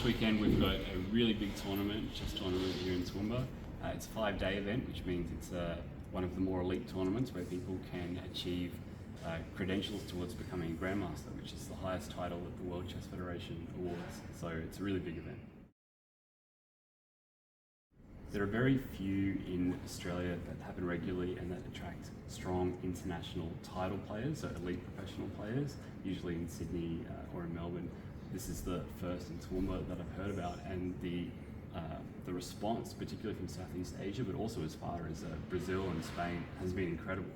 this weekend we've got a really big tournament, chess tournament here in Toowoomba. It's a 5-day event, which means it's one of the more elite tournaments where people can achieve credentials towards becoming a Grand Master, which is the highest title that the World Chess Federation awards. So it's a really big event. There are very few in Australia that happen regularly and that attract strong international title players, so elite professional players, usually in Sydney or in Melbourne. This is the first in Toowoomba that I've heard about, and the response, particularly from Southeast Asia, but also as far as Brazil and Spain, has been incredible.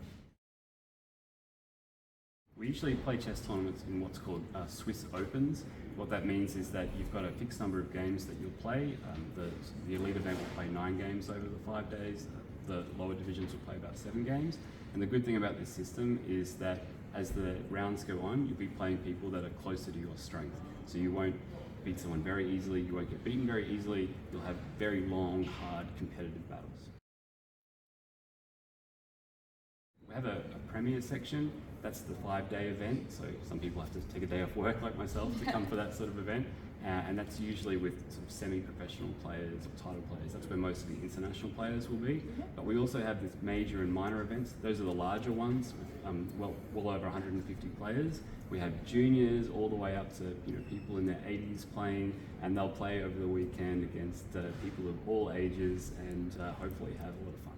We usually play chess tournaments in what's called Swiss Opens. What that means is that you've got a fixed number of games that you'll play. The elite event will play 9 games over the 5 days. The lower divisions will play about 7 games. And the good thing about this system is that as the rounds go on, you'll be playing people that are closer to your strength. So you won't beat someone very easily, you won't get beaten very easily, you'll have very long, hard, competitive battles. We have a premier section. That's the 5-day event, so some people have to take a day off work like myself to come for that sort of event, and that's usually with sort of semi-professional players or title players. That's where most of the international players will be. But we also have this major and minor events. Those are the larger ones with well over 150 players. We have juniors all the way up to people in their 80s playing, and they'll play over the weekend against people of all ages and hopefully have a lot of fun.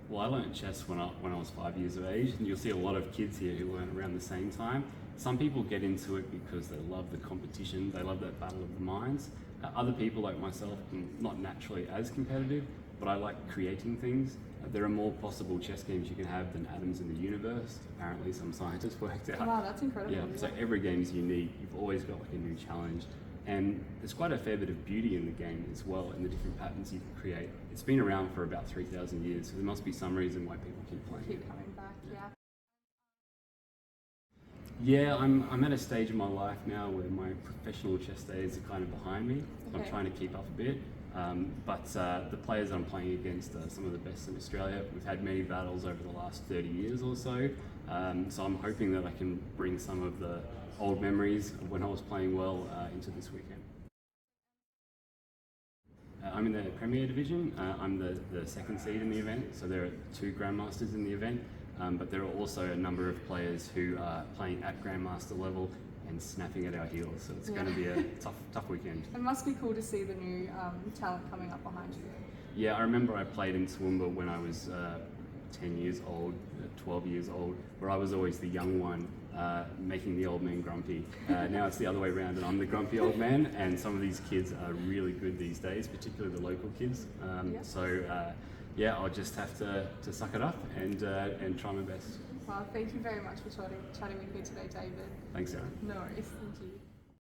Well, I learned chess when I was 5 years of age, and you'll see a lot of kids here who learn around the same time. Some people get into it because they love the competition, they love that battle of the minds. Other people like myself, not naturally as competitive, but I like creating things. There are more possible chess games you can have than atoms in the universe, apparently some scientists worked out. Wow, that's incredible. Yeah, so every game is unique. You've always got like a new challenge. And there's quite a fair bit of beauty in the game as well, in the different patterns you can create. It's been around for about 3,000 years, so there must be some reason why people keep playing. Keep coming back, yeah. Yeah, I'm at a stage in my life now where my professional chess days are kind of behind me. Okay. I'm trying to keep up a bit. But the players I'm playing against are some of the best in Australia. We've had many battles over the last 30 years or so. So I'm hoping that I can bring some of the old memories of when I was playing well into this weekend. I'm in the Premier Division. I'm the second seed in the event, so there are 2 Grandmasters in the event, but there are also a number of players who are playing at Grandmaster level and snapping at our heels, so it's going to be a tough weekend. It must be cool to see the new talent coming up behind you. Yeah, I remember I played in Toowoomba when I was 10 years old, 12 years old, where I was always the young one making the old man grumpy. Now it's the other way around and I'm the grumpy old man, and some of these kids are really good these days, particularly the local kids. So yeah, I'll just have to suck it up and try my best. Well, thank you very much for chatting with me today, David. Thanks, Sarah. No worries, thank you.